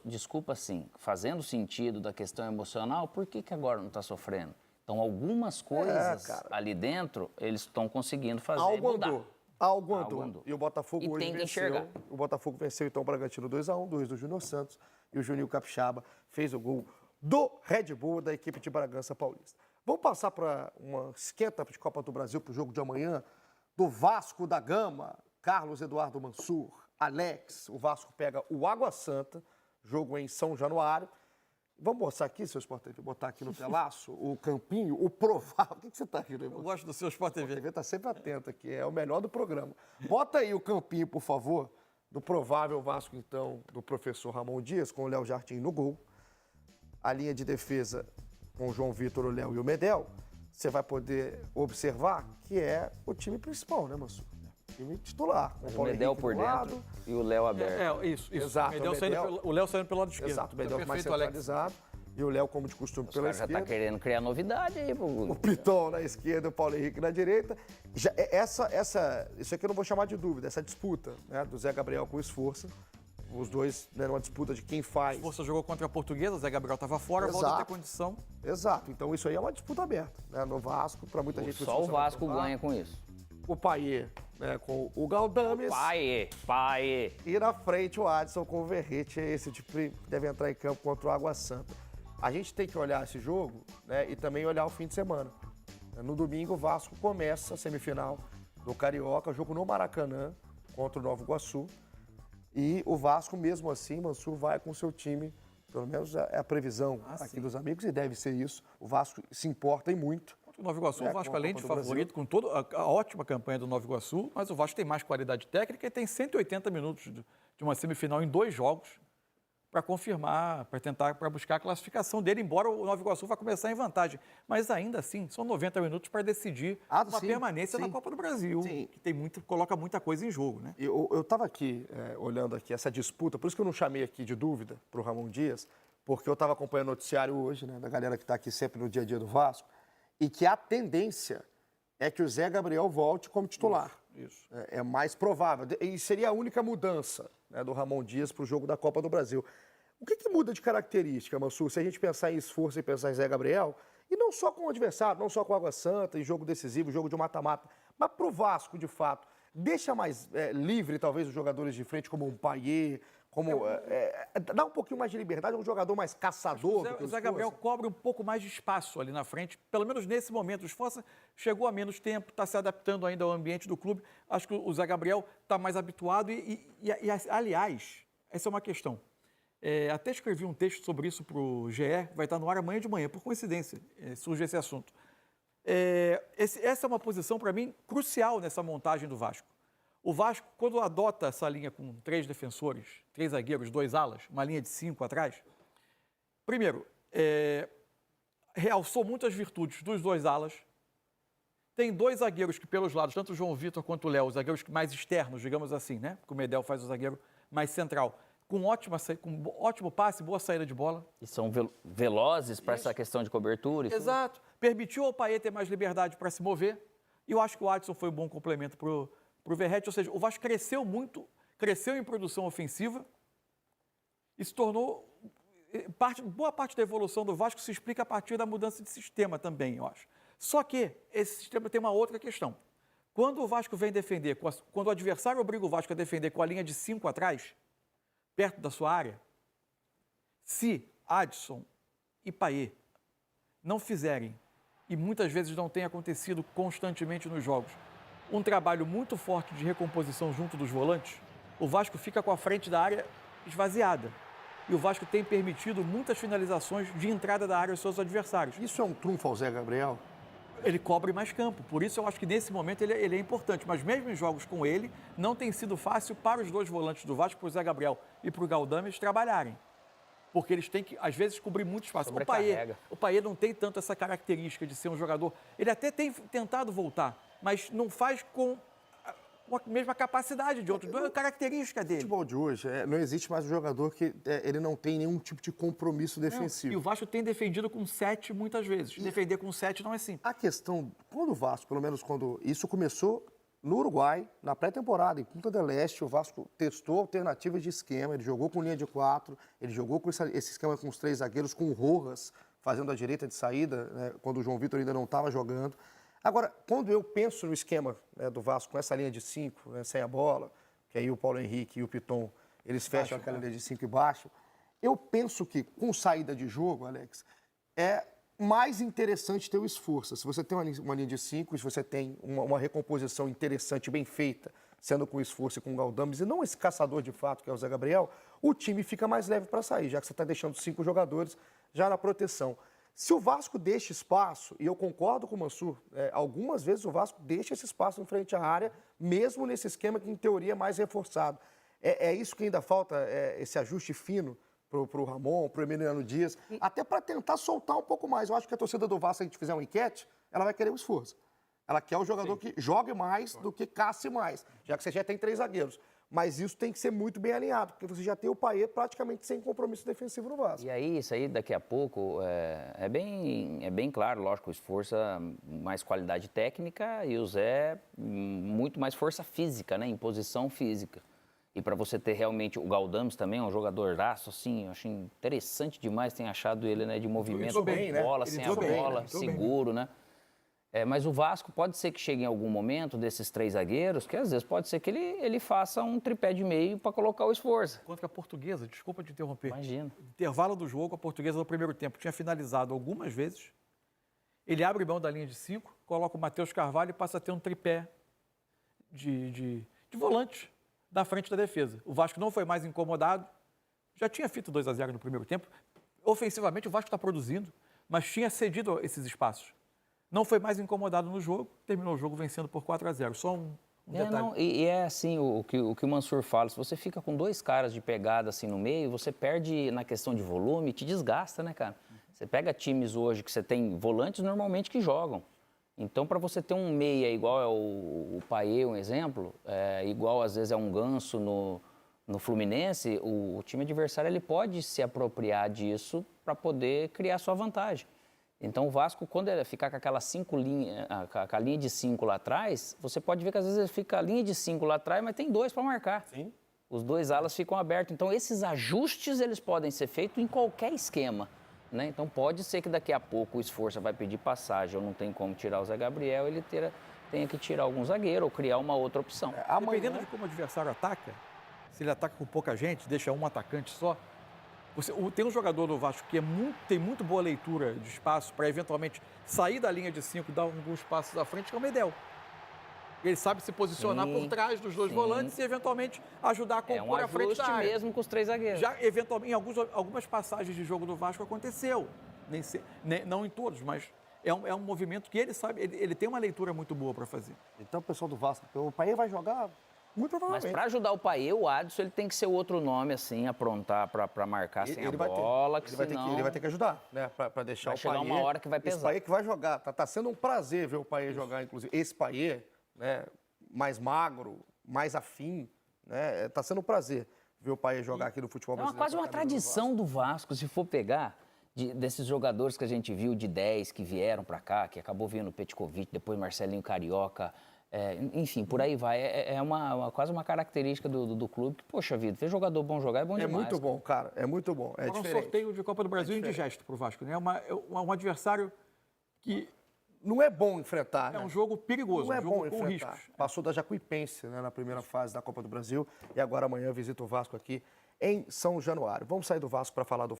Desculpa, assim, fazendo sentido da questão emocional, por que agora não está sofrendo? Então, algumas coisas ali dentro, eles estão conseguindo fazer mudar. Algo andou. E o Botafogo hoje tem que venceu. enxergar. O Botafogo venceu, então, o Bragantino 2-1, 2 do Júnior Santos. E o Juninho Capixaba fez o gol do Red Bull da equipe de Bragança Paulista. Vamos passar para uma esquenta de Copa do Brasil para o jogo de amanhã do Vasco da Gama. Carlos Eduardo Mansur, Alex. O Vasco pega o Água Santa, jogo em São Januário. Vamos mostrar aqui, seu Sport TV, botar aqui no telaço o campinho, o provável. O que você está rindo aí, Eu gosto do seu Sport TV. O TV está sempre atento aqui, é o melhor do programa. Bota aí o campinho, por favor, do provável Vasco, então, do professor Ramon Dias, com o Léo Jardim no gol. A linha de defesa com o João Vitor, o Léo e o Medel. Você vai poder observar que é o time principal, né, Mansur? Time titular. O Medel por dentro e o Léo aberto. Isso. Exato. O Léo saindo pelo lado esquerdo. Exato, o Medel mais centralizado. E o Léo, como de costume, pela esquerda. Já está querendo criar novidade aí. O Piton na esquerda, o Paulo Henrique na direita. Isso aqui eu não vou chamar de dúvida, essa disputa, né, do Zé Gabriel com o Esforça. Os dois, né, numa disputa de quem faz. O Esforça jogou contra a Portuguesa, o Zé Gabriel estava fora, volta a ter condição. Exato. Então isso aí é uma disputa aberta, né, no Vasco, para muita gente. Só o Vasco ganha com isso. O Payet, né, com o Galdames. Payet. E na frente o Adson com o Verrete, esse tipo deve entrar em campo contra o Água Santa. A gente tem que olhar esse jogo, né, e também olhar o fim de semana. No domingo, o Vasco começa a semifinal do Carioca, jogo no Maracanã contra o Nova Iguaçu. E o Vasco, mesmo assim, Mansur, vai com o seu time, pelo menos é a previsão aqui dos amigos, e deve ser isso. O Vasco se importa e muito. O Nova Iguaçu, o Vasco, além de favorito, com toda a ótima campanha do Nova Iguaçu, mas o Vasco tem mais qualidade técnica e tem 180 minutos de uma semifinal em 2 jogos para confirmar, para buscar a classificação dele, embora o Nova Iguaçu vá começar em vantagem. Mas ainda assim, são 90 minutos para decidir uma permanência na Copa do Brasil, que coloca muita coisa em jogo, né? Eu estava aqui, olhando aqui essa disputa, por isso que eu não chamei aqui de dúvida para o Ramon Dias, porque eu estava acompanhando o noticiário hoje, né, da galera que está aqui sempre no dia a dia do Vasco, e que a tendência é que o Zé Gabriel volte como titular. Isso. É mais provável. E seria a única mudança, né, do Ramon Dias para o jogo da Copa do Brasil. O que muda de característica, Mansur, se a gente pensar em Esforço e pensar em Zé Gabriel, e não só com o adversário, não só com a Água Santa, em jogo decisivo, jogo de mata-mata, mas para o Vasco, de fato, deixa mais livre, talvez, os jogadores de frente, como um Payet, dá um pouquinho mais de liberdade, é um jogador mais caçador. O Zé Gabriel cobre um pouco mais de espaço ali na frente, pelo menos nesse momento. O Esforça chegou a menos tempo, está se adaptando ainda ao ambiente do clube. Acho que o Zé Gabriel está mais habituado aliás, essa é uma questão. Até escrevi um texto sobre isso para o GE, vai estar no ar amanhã de manhã, por coincidência, surge esse assunto. Essa é uma posição, para mim, crucial nessa montagem do Vasco. O Vasco, quando adota essa linha com 3 defensores, 3 zagueiros, 2 alas, uma linha de 5 atrás, primeiro, realçou muito as virtudes dos 2 alas. Tem 2 zagueiros que, pelos lados, tanto o João Vitor quanto o Léo, os zagueiros mais externos, digamos assim, né? Porque o Medel faz o zagueiro mais central. Com ótimo passe, boa saída de bola. E são velozes para essa questão de cobertura. Exato. Permitiu ao Payet ter mais liberdade para se mover. E eu acho que o Adson foi um bom complemento para o Verrete. Ou seja, o Vasco cresceu muito, cresceu em produção ofensiva e se tornou... boa parte da evolução do Vasco se explica a partir da mudança de sistema também, eu acho. Só que esse sistema tem uma outra questão. Quando o Vasco vem defender, quando o adversário obriga o Vasco a defender com a linha de 5 atrás, perto da sua área, se Adson e Payet não fizerem, e muitas vezes não tem acontecido constantemente nos jogos, um trabalho muito forte de recomposição junto dos volantes, o Vasco fica com a frente da área esvaziada. E o Vasco tem permitido muitas finalizações de entrada da área aos seus adversários. Isso é um trunfo ao Zé Gabriel? Ele cobre mais campo, por isso eu acho que nesse momento ele é importante, mas mesmo em jogos com ele, não tem sido fácil para os 2 volantes do Vasco, para o Zé Gabriel e para o Galdames, trabalharem. Porque eles têm que, às vezes, cobrir muito espaço. O Payet não tem tanto essa característica de ser um jogador... Ele até tem tentado voltar, mas não faz com a mesma capacidade de outro, é a característica dele. No futebol de hoje, não existe mais um jogador que ele não tem nenhum tipo de compromisso defensivo. E o Vasco tem defendido com 7 muitas vezes. Defender com 7 não é simples. A questão, quando o Vasco, pelo menos quando isso começou no Uruguai, na pré-temporada, em Punta del Este, o Vasco testou alternativas de esquema, ele jogou com linha de 4, ele jogou com esse esquema com os 3 zagueiros, com o Rojas fazendo a direita de saída, né, quando o João Vitor ainda não estava jogando. Agora, quando eu penso no esquema, né, do Vasco com essa linha de 5, né, sem a bola, que aí o Paulo Henrique e o Piton, eles fecham aquela linha de 5 e baixo, eu penso que com saída de jogo, Alex, é mais interessante ter o esforço. Se você tem uma linha de 5, se você tem uma recomposição interessante, bem feita, sendo com esforço e com o Galdames, e não esse caçador de fato, que é o Zé Gabriel, o time fica mais leve para sair, já que você está deixando 5 jogadores já na proteção. Se o Vasco deixa espaço, e eu concordo com o Mansur, algumas vezes o Vasco deixa esse espaço em frente à área, mesmo nesse esquema que em teoria é mais reforçado. É isso que ainda falta, esse ajuste fino, para o Ramon, para o Emiliano Dias, até para tentar soltar um pouco mais. Eu acho que a torcida do Vasco, se a gente fizer uma enquete, ela vai querer o esforço. Ela quer o jogador que jogue mais do que casse mais, já que você já tem 3 zagueiros. Mas isso tem que ser muito bem alinhado, porque você já tem o Payet praticamente sem compromisso defensivo no Vasco. E aí, isso aí daqui a pouco é bem claro, lógico, o esforço mais qualidade técnica e o Zé muito mais força física, né, imposição física. E para você ter realmente, o Galdames também é um jogador-aço, assim, eu acho interessante demais, tem achado ele, né, de movimento, bem, com bola, né? sem a bola, seguro, né? Mas o Vasco pode ser que chegue em algum momento desses 3 zagueiros, que às vezes pode ser que ele faça um tripé de meio para colocar o esforço. Contra a Portuguesa, desculpa te interromper. Imagina. Intervalo do jogo, a Portuguesa no primeiro tempo tinha finalizado algumas vezes. Ele abre mão da linha de 5, coloca o Matheus Carvalho e passa a ter um tripé de volante da frente da defesa. O Vasco não foi mais incomodado, já tinha feito 2-0 no primeiro tempo. Ofensivamente, o Vasco está produzindo, mas tinha cedido esses espaços. Não foi mais incomodado no jogo, terminou o jogo vencendo por 4-0. Só um detalhe. Não, e é assim, o que o Mansur fala, se você fica com 2 caras de pegada assim no meio, você perde na questão de volume, te desgasta, né, cara? Você pega times hoje que você tem volantes normalmente que jogam. Então, para você ter um meia igual é o Payet, um exemplo, igual às vezes é um Ganso no Fluminense, o time adversário ele pode se apropriar disso para poder criar sua vantagem. Então, o Vasco, quando ele ficar com aquela com a linha de 5 lá atrás, você pode ver que às vezes ele fica a linha de 5 lá atrás, mas tem 2 para marcar. Sim. Os 2 alas ficam abertos. Então, esses ajustes eles podem ser feitos em qualquer esquema. Né? Então, pode ser que daqui a pouco o esforço vai pedir passagem, ou não tem como tirar o Zé Gabriel, ele tenha que tirar algum zagueiro ou criar uma outra opção. Dependendo de como o adversário ataca, se ele ataca com pouca gente, deixa um atacante só, tem um jogador do Vasco que tem muito boa leitura de espaço para eventualmente sair da linha de 5 e dar alguns passos à frente, que é o Medel. Ele sabe se posicionar por trás dos 2 volantes e eventualmente ajudar a compor a frente da área. Mesmo com os 3 zagueiros. Já, eventualmente, em algumas passagens de jogo do Vasco aconteceu. Não em todos, mas é um movimento que ele sabe, ele tem uma leitura muito boa para fazer. Então, o pessoal do Vasco, o Payet vai jogar muito provavelmente. Mas para ajudar o Payet, o Adson, ele tem que ser outro nome, assim, aprontar para marcar sem a bola. Ele vai ter que ajudar, né? Para deixar o Payet. Vai chegar uma hora que vai pesar. Esse Payet que vai jogar. Tá sendo um prazer ver o Payet jogar, inclusive. Esse Payet, né, mais magro, mais afim, né? Tá sendo um prazer ver o Payet jogar aqui no futebol brasileiro. É quase uma tradição do Vasco, se for pegar, desses jogadores que a gente viu de 10 que vieram para cá, que acabou vindo o Petkovic, depois Marcelinho Carioca, enfim, por aí vai. Quase uma característica do clube que, poxa vida, ver jogador bom jogar é bom demais. É muito bom, cara, é muito bom. É um sorteio de Copa do Brasil indigesto para o Vasco, né? Um adversário que não é bom enfrentar. É um jogo perigoso, não é um jogo bom com enfrentar. riscos. Passou da Jacuipense, né, na primeira fase da Copa do Brasil e agora amanhã visita o Vasco aqui em São Januário. Vamos sair do Vasco para falar do